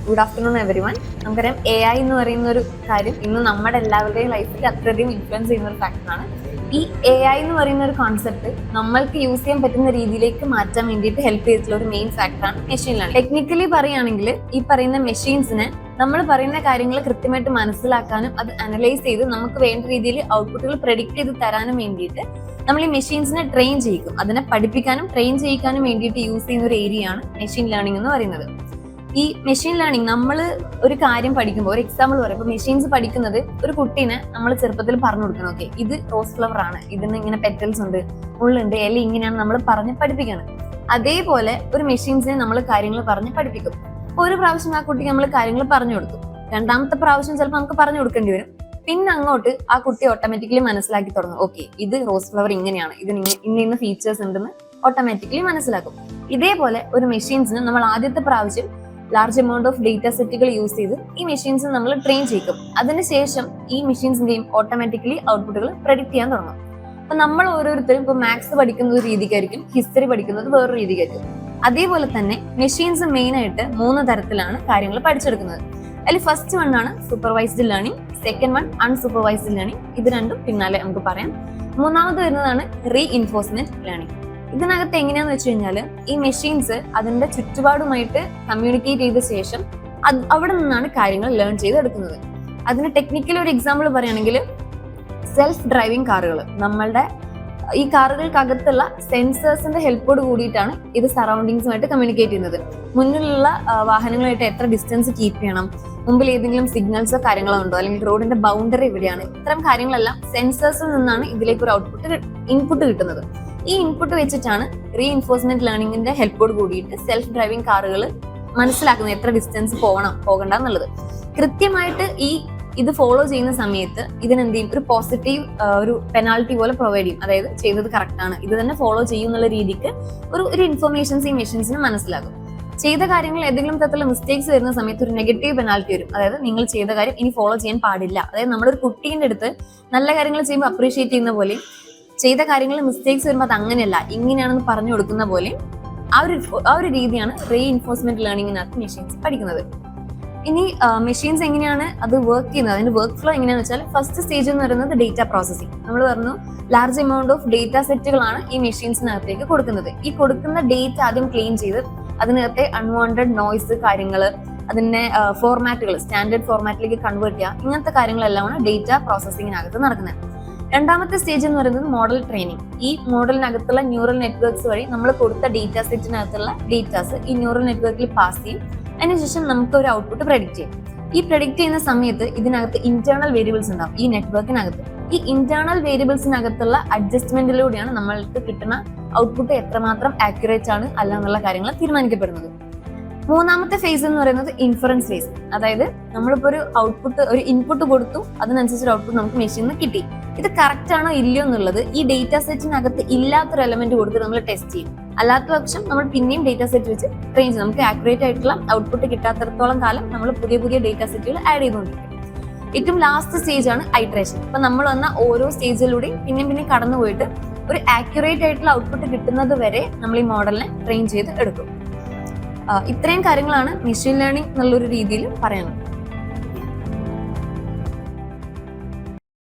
Good afternoon everyone. നമുക്കറിയാം AI എന്ന് പറയുന്ന ഒരു കാര്യം ഇന്ന് നമ്മുടെ എല്ലാവരുടെയും ലൈഫിൽ അത്രയധികം ഇൻഫ്ലുവൻസ് ചെയ്യുന്ന ഒരു ഫാക്ടറാണ്. ഈ AI എന്ന് പറയുന്ന ഒരു കോൺസെപ്റ്റ് നമ്മൾക്ക് യൂസ് ചെയ്യാൻ പറ്റുന്ന രീതിയിലേക്ക് മാറ്റാൻ വേണ്ടിയിട്ട് ഹെൽപ്പ് ചെയ്തിട്ടുള്ള ഒരു മെയിൻ ഫാക്ടറാണ് മെഷീൻ ലേണിംഗ്. ടെക്നിക്കലി പറയുകയാണെങ്കിൽ ഈ പറയുന്ന മെഷീൻസിനെ നമ്മൾ പറയുന്ന കാര്യങ്ങൾ കൃത്യമായിട്ട് മനസ്സിലാക്കാനും അത് അനലൈസ് ചെയ്ത് നമുക്ക് വേണ്ട രീതിയിൽ ഔട്ട്പുട്ടുകൾ പ്രെഡിക്റ്റ് ചെയ്ത് തരാനും വേണ്ടിയിട്ട് നമ്മൾ ഈ മെഷീൻസിനെ ട്രെയിൻ ചെയ്യിക്കും. അതിനെ പഠിപ്പിക്കാനും ട്രെയിൻ ചെയ്യിക്കാനും വേണ്ടിയിട്ട് യൂസ് ചെയ്യുന്ന ഒരു ഏരിയയാണ് മെഷീൻ ലേണിംഗ് എന്ന് പറയുന്നത്. ഈ മെഷീൻ ലേണിംഗ് നമ്മൾ ഒരു കാര്യം പഠിക്കുമ്പോൾ, ഒരു എക്സാമ്പിൾ പറയുമ്പോൾ മെഷീൻസ് പഠിക്കുന്നത് ഒരു കുട്ടീനെ നമ്മൾ ചെറുപ്പത്തിൽ പറഞ്ഞു കൊടുക്കണം. ഓക്കെ, ഇത് റോസ് ഫ്ലവർ ആണ്, ഇതിന് ഇങ്ങനെ പെറ്റൽസ് ഉണ്ട്, മുള്ളുണ്ട്, ഇല ഇങ്ങനെയാണ് നമ്മൾ പറഞ്ഞ് പഠിപ്പിക്കണം. അതേപോലെ ഒരു മെഷീൻസിനെ നമ്മൾ കാര്യങ്ങൾ പറഞ്ഞ് പഠിപ്പിക്കും. ഒരു പ്രാവശ്യം ആ കുട്ടിക്ക് നമ്മൾ കാര്യങ്ങൾ പറഞ്ഞു കൊടുക്കും, രണ്ടാമത്തെ പ്രാവശ്യം ചിലപ്പോൾ നമുക്ക് പറഞ്ഞു കൊടുക്കേണ്ടി വരും. പിന്നെ അങ്ങോട്ട് ആ കുട്ടി ഓട്ടോമാറ്റിക്കലി മനസ്സിലാക്കി തുടങ്ങും. ഓക്കെ, ഇത് റോസ് ഫ്ലവർ ഇങ്ങനെയാണ്, ഇതിന് ഇന്ന ഫീച്ചേഴ്സ് ഉണ്ടെന്ന് ഓട്ടോമാറ്റിക്കലി മനസ്സിലാക്കും. ഇതേപോലെ ഒരു മെഷീൻസിന് നമ്മൾ ആദ്യത്തെ പ്രാവശ്യം ലാർജ് എമൗണ്ട് ഓഫ് ഡേറ്റ സെറ്റുകൾ യൂസ് ചെയ്ത് ഈ മെഷീൻസ് നമ്മൾ ട്രെയിൻ ചെയ്യിക്കും. അതിനുശേഷം ഈ മെഷീൻസിന്റെയും ഓട്ടോമാറ്റിക്കലി ഔട്ട്പുട്ടുകൾ പ്രെഡിക്റ്റ് ചെയ്യാൻ തുടങ്ങും. അപ്പൊ നമ്മൾ ഓരോരുത്തരും ഇപ്പൊ മാത്സ് പഠിക്കുന്ന ഒരു രീതിക്കായിരിക്കും, ഹിസ്റ്ററി പഠിക്കുന്നത് വേറൊരു രീതിക്കായിരിക്കും. അതേപോലെ തന്നെ മെഷീൻസ് മെയിൻ ആയിട്ട് 3 തരത്തിലാണ് കാര്യങ്ങൾ പഠിച്ചെടുക്കുന്നത്. അതിൽ ഫസ്റ്റ് വൺ ആണ് supervised learning, second one unsupervised learning. ഇത് രണ്ടും പിന്നാലെ നമുക്ക് പറയാം. മൂന്നാമത് വരുന്നതാണ് റീഇൻഫോഴ്സ്മെന്റ് ലേണിംഗ്. ഇതിനകത്ത് എങ്ങനെയാന്ന് വെച്ച് കഴിഞ്ഞാൽ ഈ മെഷീൻസ് അതിന്റെ ചുറ്റുപാടുമായിട്ട് കമ്മ്യൂണിക്കേറ്റ് ചെയ്ത ശേഷം അവിടെ നിന്നാണ് കാര്യങ്ങൾ ലേൺ ചെയ്തെടുക്കുന്നത്. അതിന് ടെക്നിക്കലി ഒരു എക്സാമ്പിൾ പറയുകയാണെങ്കിൽ സെൽഫ് ഡ്രൈവിംഗ് കാറുകൾ. നമ്മളുടെ ഈ കാറുകൾക്കകത്തുള്ള സെൻസേഴ്സിന്റെ ഹെൽപ്പോട് കൂടിയിട്ടാണ് ഇത് സറൗണ്ടിങ്സുമായിട്ട് കമ്മ്യൂണിക്കേറ്റ് ചെയ്യുന്നത്. മുന്നിലുള്ള വാഹനങ്ങളായിട്ട് എത്ര ഡിസ്റ്റൻസ് കീപ്പ് ചെയ്യണം, മുമ്പിൽ ഏതെങ്കിലും സിഗ്നൽസോ കാര്യങ്ങളോ ഉണ്ടോ, അല്ലെങ്കിൽ റോഡിന്റെ ബൗണ്ടറി എവിടെയാണ്, ഇത്തരം കാര്യങ്ങളെല്ലാം സെൻസേഴ്സിൽ നിന്നാണ് ഇതിലേക്ക് ഒരു ഇൻപുട്ട് കിട്ടുന്നത്. ഈ ഇൻപുട്ട് വെച്ചിട്ടാണ് റീഇൻഫോഴ്സ്മെന്റ് ലേണിംഗിന്റെ ഹെൽപ്പോട് കൂടിയിട്ട് സെൽഫ് ഡ്രൈവിംഗ് കാറുകൾ മനസ്സിലാക്കുന്നത് എത്ര ഡിസ്റ്റൻസ് പോകണ്ട എന്നുള്ളത്. കൃത്യമായിട്ട് ഇത് ഫോളോ ചെയ്യുന്ന സമയത്ത് ഇതിനെന്ത് ചെയ്യും, ഒരു പോസിറ്റീവ് ഒരു പെനാൾട്ടി പോലെ പ്രൊവൈഡ് ചെയ്യും. അതായത് ചെയ്തത് കറക്റ്റ് ആണ്, ഇത് തന്നെ ഫോളോ ചെയ്യും എന്നുള്ള രീതിക്ക് ഒരു ഇൻഫർമേഷൻസ് ഈ മെഷീൻസിന് മനസ്സിലാകും. ചെയ്ത കാര്യങ്ങൾ ഏതെങ്കിലും തരത്തിലുള്ള മിസ്റ്റേക്സ് വരുന്ന സമയത്ത് ഒരു നെഗറ്റീവ് പെനാൾട്ടി വരും. അതായത് നിങ്ങൾ ചെയ്ത കാര്യം ഇനി ഫോളോ ചെയ്യാൻ പാടില്ല. അതായത് നമ്മളൊരു കുട്ടീൻ്റെ അടുത്ത് നല്ല കാര്യങ്ങൾ ചെയ്യുമ്പോൾ അപ്രീഷിയേറ്റ് ചെയ്യുന്ന പോലെ, ചെയ്ത കാര്യങ്ങൾ മിസ്റ്റേക്സ് വരുമ്പോൾ അത് അങ്ങനെയല്ല ഇങ്ങനെയാണെന്ന് പറഞ്ഞു കൊടുക്കുന്ന പോലെ ആ ഒരു രീതിയാണ് റീഇൻഫോഴ്സ്മെന്റ് ലേണിംഗിനകത്ത് മെഷീൻസ് പഠിക്കുന്നത്. ഇനി മെഷീൻസ് എങ്ങനെയാണ് അത് വർക്ക് ചെയ്യുന്നത്, അതിന്റെ വർക്ക് ഫ്ലോ എങ്ങനെയാണെന്ന് വെച്ചാൽ ഫസ്റ്റ് സ്റ്റേജ് എന്ന് പറയുന്നത് ഡേറ്റ പ്രോസസ്സിംഗ്. നമ്മൾ പറഞ്ഞു ലാർജ് എമൗണ്ട് ഓഫ് ഡേറ്റ സെറ്റുകളാണ് ഈ മെഷീൻസിനകത്തേക്ക് കൊടുക്കുന്നത്. ഈ കൊടുക്കുന്ന ഡേറ്റ ആദ്യം ക്ലീൻ ചെയ്ത് അതിനകത്തെ അൺവാണ്ടഡ് നോയ്സ് കാര്യങ്ങൾ, അതിന്റെ ഫോർമാറ്റുകൾ സ്റ്റാൻഡേർഡ് ഫോർമാറ്റിലേക്ക് കൺവേർട്ട് ചെയ്യുക, ഇങ്ങനത്തെ കാര്യങ്ങളെല്ലാമാണ് ഡേറ്റ പ്രോസസ്സിങ്ങിനകത്ത് നടക്കുന്നത്. രണ്ടാമത്തെ സ്റ്റേജ് എന്ന് പറയുന്നത് മോഡൽ ട്രെയിനിങ്. ഈ മോഡലിനകത്തുള്ള ന്യൂറൽ നെറ്റ്വർക്ക്സ് വഴി നമ്മൾ കൊടുത്ത ഡേറ്റ സെറ്റിനകത്തുള്ള ഡേറ്റാസ് ഈ ന്യൂറൽ നെറ്റ്വർക്കിൽ പാസ് ചെയ്യും. അതിനുശേഷം നമുക്ക് ഒരു ഔട്ട്പുട്ട് പ്രെഡിക്റ്റ് ചെയ്യും. ഈ പ്രെഡിക്റ്റ് ചെയ്യുന്ന സമയത്ത് ഇതിനകത്ത് ഇന്റേണൽ വേരിയബിൾസ് ഉണ്ടാവും ഈ നെറ്റ്വർക്കിനകത്ത്. ഈ ഇന്റേണൽ വേരിയബിൾസിനകത്തുള്ള അഡ്ജസ്റ്റ്മെന്റിലൂടെയാണ് നമ്മൾക്ക് കിട്ടുന്ന ഔട്ട്പുട്ട് എത്രമാത്രം ആക്യുറേറ്റ് ആണ് അല്ല എന്നുള്ള കാര്യങ്ങൾ തീരുമാനിക്കപ്പെടുന്നത്. മൂന്നാമത്തെ ഫേസ് എന്ന് പറയുന്നത് ഇൻഫറൻസ് ഫേസ്. അതായത് നമ്മളിപ്പോ ഒരു ഇൻപുട്ട് കൊടുത്തു, അതിനനുസരിച്ച് ഒരു ഔട്ട്പുട്ട് നമുക്ക് മെഷീനിൽ നിന്ന് കിട്ടി. ഇത് കറക്റ്റ് ആണോ ഇല്ലയോ എന്നുള്ളത് ഈ ഡേറ്റ സെറ്റിനകത്ത് ഇല്ലാത്തൊരു എലമെന്റ് കൊടുത്ത് നമ്മൾ ടെസ്റ്റ് ചെയ്യും. അല്ലാത്ത പക്ഷം നമ്മൾ പിന്നെയും ഡേറ്റ സെറ്റ് വെച്ച് ട്രെയിൻ ചെയ്യും. നമുക്ക് ആക്യുറേറ്റ് ആയിട്ടുള്ള ഔട്ട്പുട്ട് കിട്ടാത്തടത്തോളം കാലം നമ്മൾ പുതിയ ഡേറ്റ സെറ്റുകൾ ആഡ് ചെയ്തുകൊണ്ടിരിക്കും. ഏറ്റവും ലാസ്റ്റ് സ്റ്റേജ് ആണ് ഐട്രേഷൻ. അപ്പൊ നമ്മൾ വന്ന ഓരോ സ്റ്റേജിലൂടെയും പിന്നെ കടന്നു പോയിട്ട് ഒരു ആക്യുറേറ്റ് ആയിട്ടുള്ള ഔട്ട്പുട്ട് കിട്ടുന്നത് വരെ നമ്മൾ ഈ മോഡലിനെ ട്രെയിൻ ചെയ്ത് എടുക്കും. ഇത്രയും കാര്യങ്ങളാണ് മെഷീൻ ലേണിംഗ് എന്നുള്ളൊരു രീതിയിൽ പറയാനുള്ളത്.